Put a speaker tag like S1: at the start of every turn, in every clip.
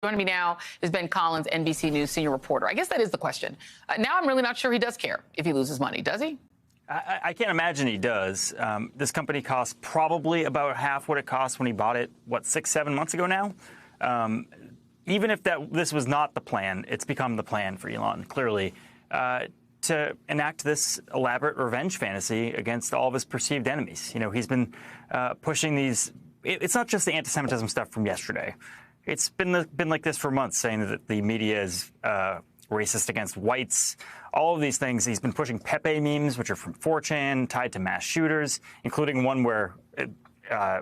S1: Joining me now is Ben Collins, NBC News senior reporter. I guess that is the question. Now I'm really not sure he does care if he loses money. Does he?
S2: I can't imagine he does. This company costs probably about half what it cost when he bought it, 6-7 months ago now? Even if this was not the plan, it's become the plan for Elon, clearly, to enact this elaborate revenge fantasy against all of his perceived enemies. You know, he's been pushing these. It's not just the anti-Semitism stuff from yesterday. It's been like this for months, saying that the media is racist against whites. All of these things. He's been pushing Pepe memes, which are from 4chan, tied to mass shooters, including one where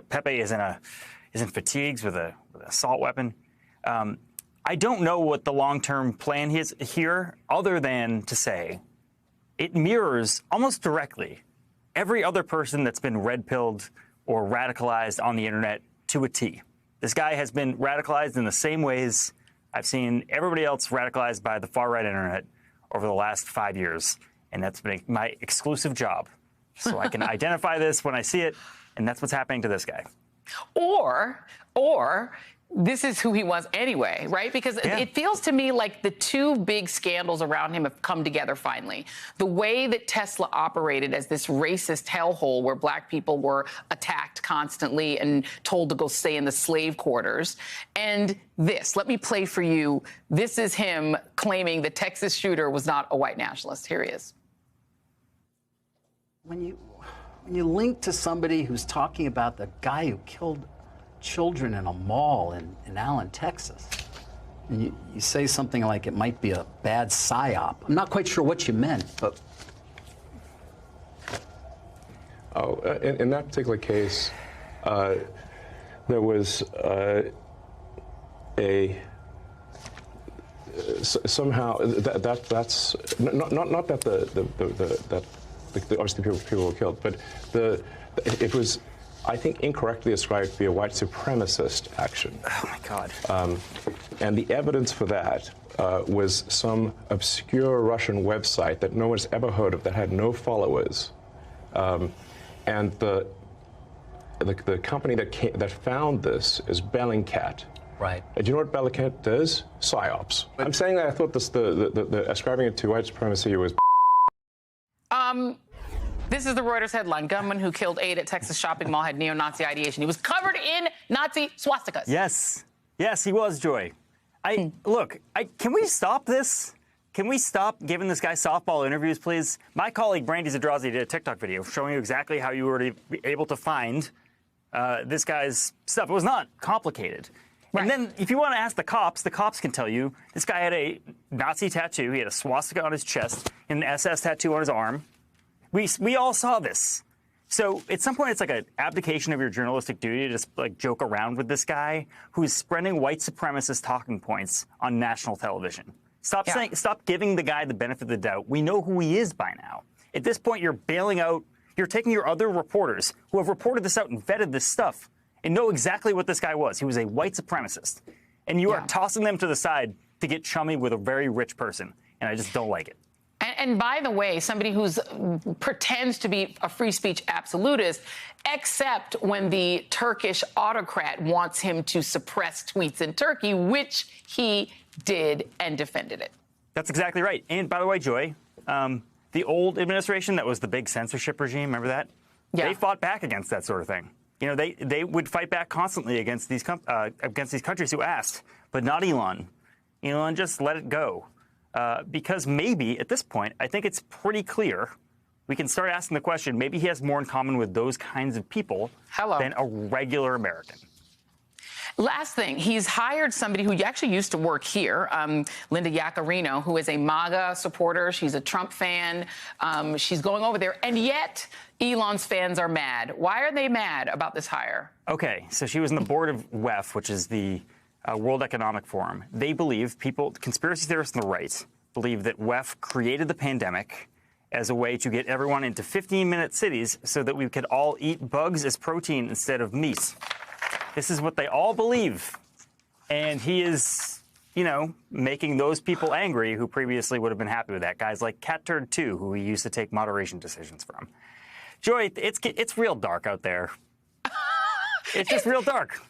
S2: Pepe is in fatigues with an assault weapon. I don't know what the long-term plan is here, other than to say it mirrors almost directly every other person that's been red-pilled or radicalized on the internet to a T. This guy has been radicalized in the same ways I've seen everybody else radicalized by the far-right internet over the last 5 years, and that's been my exclusive job. So I can identify this when I see it, and that's what's happening to this guy.
S1: Or this is who he was anyway, right? Because it feels to me like the two big scandals around him have come together finally. The way that Tesla operated as this racist hellhole where black people were attacked constantly and told to go stay in the slave quarters. And this, let me play for you. This is him claiming the Texas shooter was not a white nationalist. Here he is.
S3: When you link to somebody who's talking about the guy who killed children in a mall in Allen, Texas, and you say something like it might be a bad psyop. I'm not quite sure what you meant, but...
S4: Oh, in that particular case, there was somehow that's not that the obviously people were killed, but it was, I think, incorrectly ascribed to be a white supremacist action.
S2: Oh, my God.
S4: And the evidence for that was some obscure Russian website that no one's ever heard of, that had no followers. And the company that found this is Bellingcat.
S3: Right.
S4: And do you know what Bellingcat does? PsyOps. I'm saying that I thought the ascribing it to white supremacy was...
S1: This is the Reuters headline. Gunman who killed 8 at Texas shopping mall had neo-Nazi ideation. He was covered in Nazi swastikas.
S2: Yes. Yes, he was, Joy. Look, can we stop this? Can we stop giving this guy softball interviews, please? My colleague, Brandy Zadrazi, did a TikTok video showing you exactly how you were able to find this guy's stuff. It was not complicated. Right. And then if you want to ask the cops can tell you this guy had a Nazi tattoo. He had a swastika on his chest and an SS tattoo on his arm. We all saw this. So at some point, it's like an abdication of your journalistic duty to just like joke around with this guy who's spreading white supremacist talking points on national television. Stop giving the guy the benefit of the doubt. We know who he is by now. At this point, you're bailing out. You're taking your other reporters who have reported this out and vetted this stuff and know exactly what this guy was. He was a white supremacist. And you are tossing them to the side to get chummy with a very rich person. And I just don't like it.
S1: And by the way, somebody who pretends to be a free speech absolutist, except when the Turkish autocrat wants him to suppress tweets in Turkey, which he did and defended it.
S2: That's exactly right. And by the way, Joy, the old administration that was the big censorship regime, remember that? Yeah. They fought back against that sort of thing. You know, they would fight back constantly against these countries who asked, but not Elon. Elon just let it go. Because maybe, at this point, I think it's pretty clear, we can start asking the question, maybe he has more in common with those kinds of people than a regular American.
S1: Last thing, he's hired somebody who actually used to work here, Linda Yaccarino, who is a MAGA supporter. She's a Trump fan. She's going over there, and yet Elon's fans are mad. Why are they mad about this hire?
S2: Okay, so she was in the board of WEF, which is the World Economic Forum. They believe, conspiracy theorists on the right, believe that WEF created the pandemic as a way to get everyone into 15-minute cities so that we could all eat bugs as protein instead of meat. This is what they all believe. And he is, making those people angry who previously would have been happy with that. Guys like Cat Turd 2, who he used to take moderation decisions from. Joy, it's real dark out there. It's just real dark.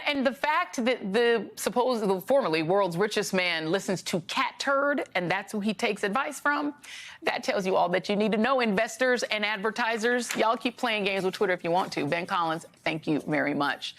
S1: And the fact that the formerly world's richest man listens to Cat Turd, and that's who he takes advice from, that tells you all that you need to know, investors and advertisers. Y'all keep playing games with Twitter if you want to. Ben Collins, thank you very much.